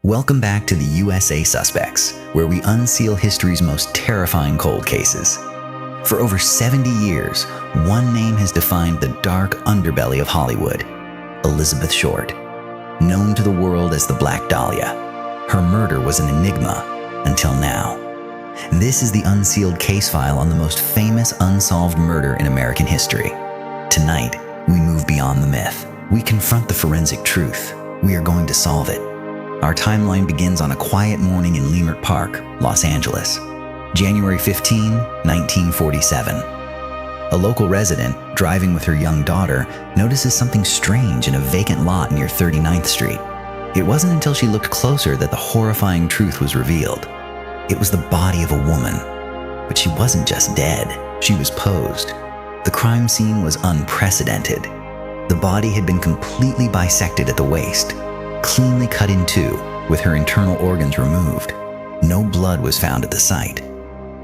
Welcome back to the USA Suspects, where we unseal history's most terrifying cold cases. For over 70 years, one name has defined the dark underbelly of Hollywood: Elizabeth Short. Known to the world as the Black Dahlia, her murder was an enigma until now. This is the unsealed case file on the most famous unsolved murder in American history. Tonight, we move beyond the myth. We confront the forensic truth. We are going to solve it. Our timeline begins on a quiet morning in Leimert Park, Los Angeles. January 15, 1947. A local resident, driving with her young daughter, notices something strange in a vacant lot near 39th Street. It wasn't until she looked closer that the horrifying truth was revealed. It was the body of a woman. But she wasn't just dead, she was posed. The crime scene was unprecedented. The body had been completely bisected at the waist, cleanly cut in two, with her internal organs removed. No blood was found at the site.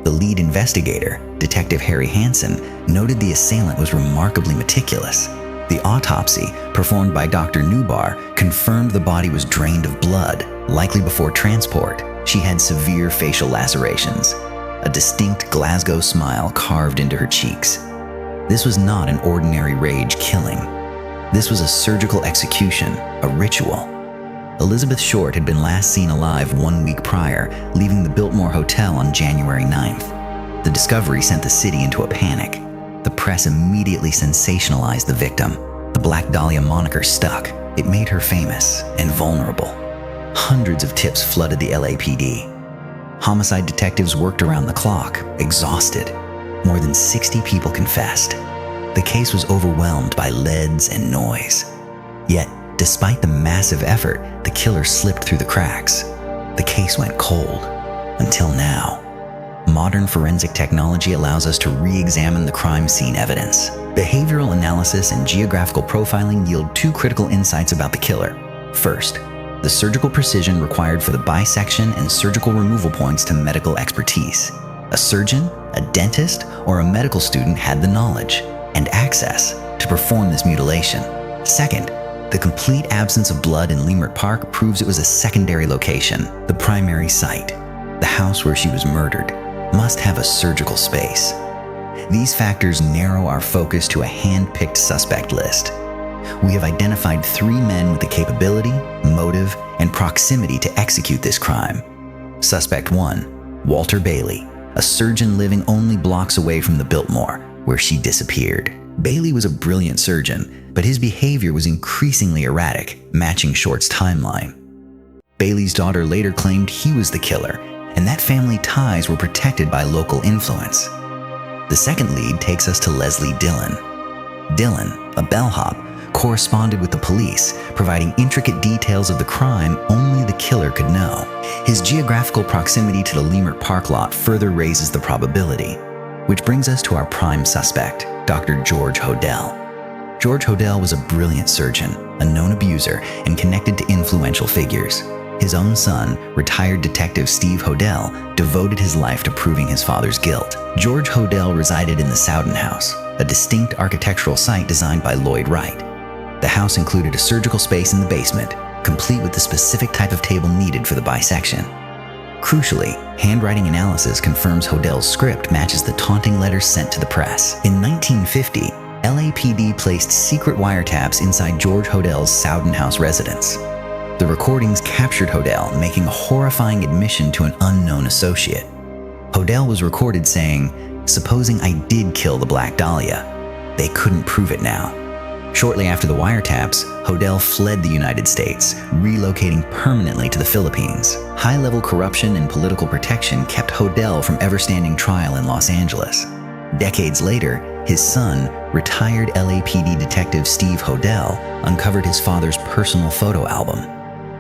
The lead investigator, Detective Harry Hansen, noted the assailant was remarkably meticulous. The autopsy, performed by Dr. Newbar, confirmed the body was drained of blood, likely before transport. She had severe facial lacerations, a distinct Glasgow smile carved into her cheeks. This was not an ordinary rage killing. This was a surgical execution, a ritual. Elizabeth Short had been last seen alive 1 week prior, leaving the Biltmore Hotel on January 9th. The discovery sent the city into a panic. The press immediately sensationalized the victim. The Black Dahlia moniker stuck. It made her famous and vulnerable. Hundreds of tips flooded the LAPD. Homicide detectives worked around the clock, exhausted. More than 60 people confessed. The case was overwhelmed by leads and noise. Yet, despite the massive effort, the killer slipped through the cracks. The case went cold. Until now. Modern forensic technology allows us to re-examine the crime scene evidence. Behavioral analysis and geographical profiling yield two critical insights about the killer. First, the surgical precision required for the bisection and surgical removal points to medical expertise. A surgeon, a dentist, or a medical student had the knowledge and access to perform this mutilation. Second, the complete absence of blood in Leimert Park proves it was a secondary location. The primary site, the house where she was murdered, must have a surgical space. These factors narrow our focus to a hand-picked suspect list. We have identified 3 men with the capability, motive, and proximity to execute this crime. Suspect 1, Walter Bailey, a surgeon living only blocks away from the Biltmore, where she disappeared. Bailey was a brilliant surgeon, but his behavior was increasingly erratic, matching Short's timeline. Bailey's daughter later claimed he was the killer, and that family ties were protected by local influence. The second lead takes us to Leslie Dillon. Dillon, a bellhop, corresponded with the police, providing intricate details of the crime only the killer could know. His geographical proximity to the Leimert Park lot further raises the probability, which brings us to our prime suspect, Dr. George Hodel. George Hodel was a brilliant surgeon, a known abuser, and connected to influential figures. His own son, retired detective Steve Hodel, devoted his life to proving his father's guilt. George Hodel resided in the Sowden House, a distinct architectural site designed by Lloyd Wright. The house included a surgical space in the basement, complete with the specific type of table needed for the bisection. Crucially, handwriting analysis confirms Hodel's script matches the taunting letters sent to the press. In 1950, LAPD placed secret wiretaps inside George Hodel's Sowden House residence. The recordings captured Hodel making a horrifying admission to an unknown associate. Hodel was recorded saying, "Supposing I did kill the Black Dahlia, they couldn't prove it now." Shortly after the wiretaps, Hodel fled the United States, relocating permanently to the Philippines. High-level corruption and political protection kept Hodel from ever standing trial in Los Angeles. Decades later, his son, retired LAPD detective Steve Hodel, uncovered his father's personal photo album.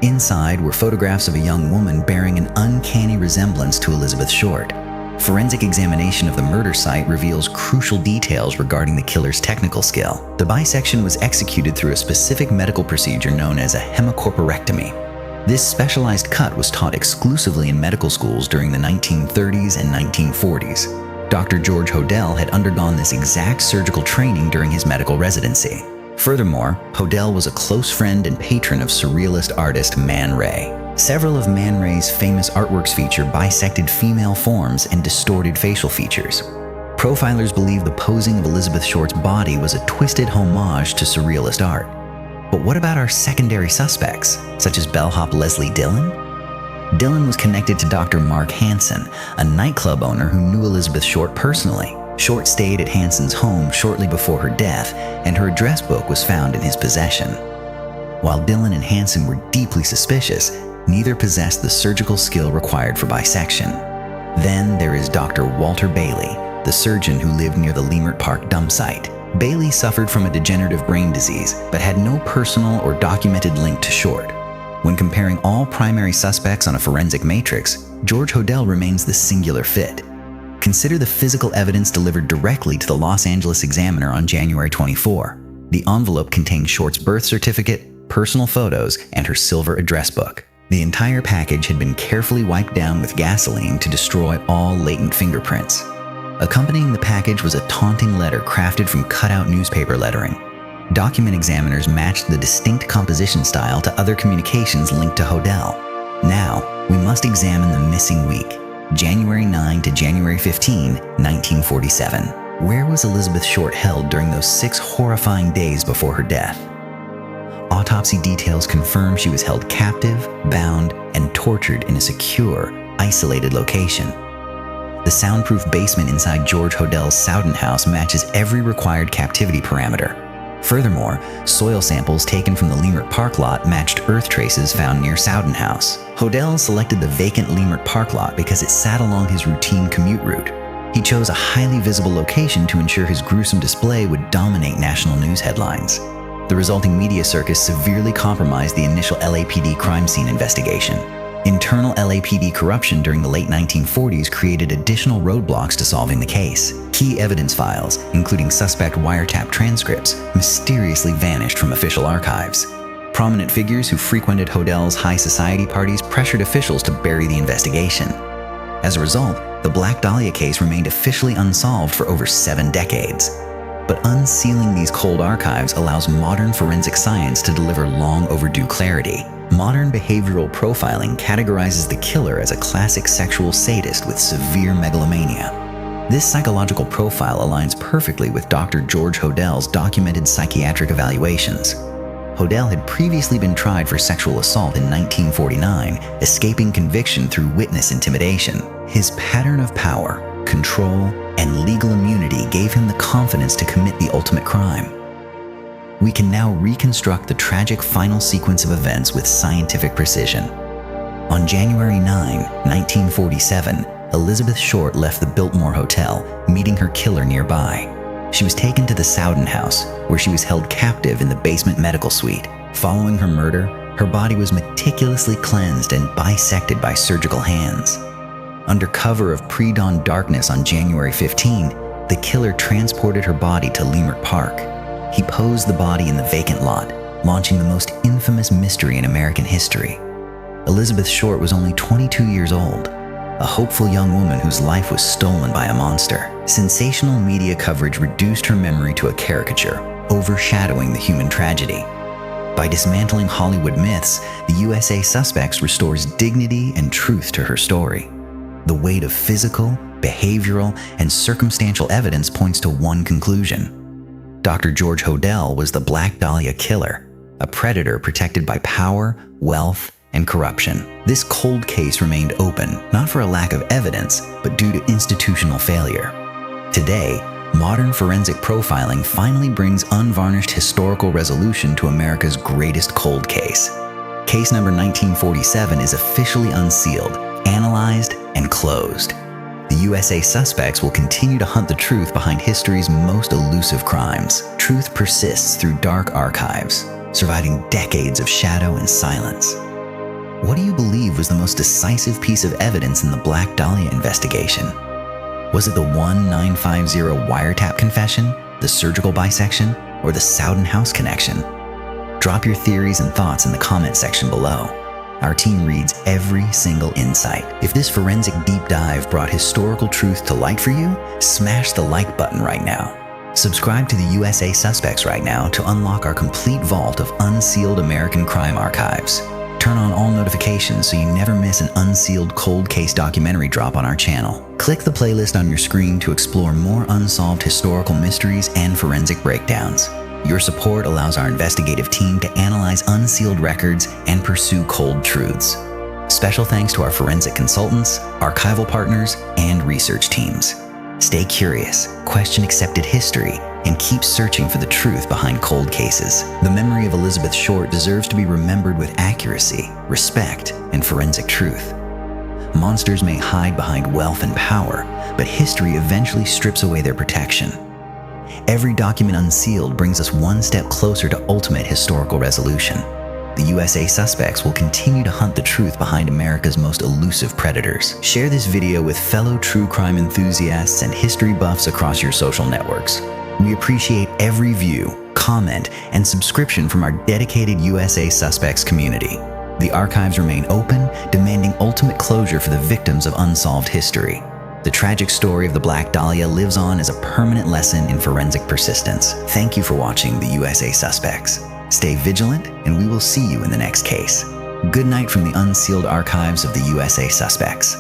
Inside were photographs of a young woman bearing an uncanny resemblance to Elizabeth Short. Forensic examination of the murder site reveals crucial details regarding the killer's technical skill. The bisection was executed through a specific medical procedure known as a hemicorporectomy. This specialized cut was taught exclusively in medical schools during the 1930s and 1940s. Dr. George Hodel had undergone this exact surgical training during his medical residency. Furthermore, Hodel was a close friend and patron of surrealist artist Man Ray. Several of Man Ray's famous artworks feature bisected female forms and distorted facial features. Profilers believe the posing of Elizabeth Short's body was a twisted homage to surrealist art. But what about our secondary suspects, such as bellhop Leslie Dillon? Dillon was connected to Dr. Mark Hansen, a nightclub owner who knew Elizabeth Short personally. Short stayed at Hansen's home shortly before her death, and her address book was found in his possession. While Dillon and Hansen were deeply suspicious, neither possessed the surgical skill required for bisection. Then there is Dr. Walter Bailey, the surgeon who lived near the Leimert Park dump site. Bailey suffered from a degenerative brain disease, but had no personal or documented link to Short. When comparing all primary suspects on a forensic matrix, George Hodel remains the singular fit. Consider the physical evidence delivered directly to the Los Angeles Examiner on January 24. The envelope contained Short's birth certificate, personal photos, and her silver address book. The entire package had been carefully wiped down with gasoline to destroy all latent fingerprints. Accompanying the package was a taunting letter crafted from cut-out newspaper lettering. Document examiners matched the distinct composition style to other communications linked to Hodel. Now, we must examine the missing week, January 9 to January 15, 1947. Where was Elizabeth Short held during those 6 horrifying days before her death? Autopsy details confirm she was held captive, bound, and tortured in a secure, isolated location. The soundproof basement inside George Hodel's Sowden house matches every required captivity parameter. Furthermore, soil samples taken from the Leimert Park lot matched earth traces found near Sowden house. Hodel selected the vacant Leimert Park lot because it sat along his routine commute route. He chose a highly visible location to ensure his gruesome display would dominate national news headlines. The resulting media circus severely compromised the initial LAPD crime scene investigation. Internal LAPD corruption during the late 1940s created additional roadblocks to solving the case. Key evidence files, including suspect wiretap transcripts, mysteriously vanished from official archives. Prominent figures who frequented Hodel's high society parties pressured officials to bury the investigation. As a result, the Black Dahlia case remained officially unsolved for over 7 decades. But unsealing these cold archives allows modern forensic science to deliver long overdue clarity. Modern behavioral profiling categorizes the killer as a classic sexual sadist with severe megalomania. This psychological profile aligns perfectly with Dr. George Hodel's documented psychiatric evaluations. Hodel had previously been tried for sexual assault in 1949, escaping conviction through witness intimidation. His pattern of power, control, and legal immunity gave him the confidence to commit the ultimate crime. We can now reconstruct the tragic final sequence of events with scientific precision. On January 9, 1947, Elizabeth Short left the Biltmore Hotel, meeting her killer nearby. She was taken to the Sowden house, where she was held captive in the basement medical suite. Following her murder, her body was meticulously cleansed and bisected by surgical hands. Under cover of pre-dawn darkness on January 15, the killer transported her body to Leimert Park. He posed the body in the vacant lot, launching the most infamous mystery in American history. Elizabeth Short was only 22 years old, a hopeful young woman whose life was stolen by a monster. Sensational media coverage reduced her memory to a caricature, overshadowing the human tragedy. By dismantling Hollywood myths, the USA Suspects restores dignity and truth to her story. The weight of physical, behavioral, and circumstantial evidence points to one conclusion. Dr. George Hodel was the Black Dahlia killer, a predator protected by power, wealth, and corruption. This cold case remained open, not for a lack of evidence, but due to institutional failure. Today, modern forensic profiling finally brings unvarnished historical resolution to America's greatest cold case. Case number 1947 is officially unsealed, analyzed, and closed. The USA Suspects will continue to hunt the truth behind history's most elusive crimes. Truth persists through dark archives, surviving decades of shadow and silence. What do you believe was the most decisive piece of evidence in the Black Dahlia investigation? Was it the 1950 wiretap confession, the surgical bisection, or the Sowden house connection? Drop your theories and thoughts in the comment section below. Our team reads every single insight. If this forensic deep dive brought historical truth to light for you, smash the like button right now. Subscribe to the USA Suspects right now to unlock our complete vault of unsealed American crime archives. Turn on all notifications so you never miss an unsealed cold case documentary drop on our channel. Click the playlist on your screen to explore more unsolved historical mysteries and forensic breakdowns. Your support allows our investigative team to analyze unsealed records and pursue cold truths. Special thanks to our forensic consultants, archival partners, and research teams. Stay curious, question accepted history, and keep searching for the truth behind cold cases. The memory of Elizabeth Short deserves to be remembered with accuracy, respect, and forensic truth. Monsters may hide behind wealth and power, but history eventually strips away their protection. Every document unsealed brings us one step closer to ultimate historical resolution. The USA Suspects will continue to hunt the truth behind America's most elusive predators. Share this video with fellow true crime enthusiasts and history buffs across your social networks. We appreciate every view, comment, and subscription from our dedicated USA Suspects community. The archives remain open, demanding ultimate closure for the victims of unsolved history. The tragic story of the Black Dahlia lives on as a permanent lesson in forensic persistence. Thank you for watching the USA Suspects. Stay vigilant, and we will see you in the next case. Good night from the unsealed archives of the USA Suspects.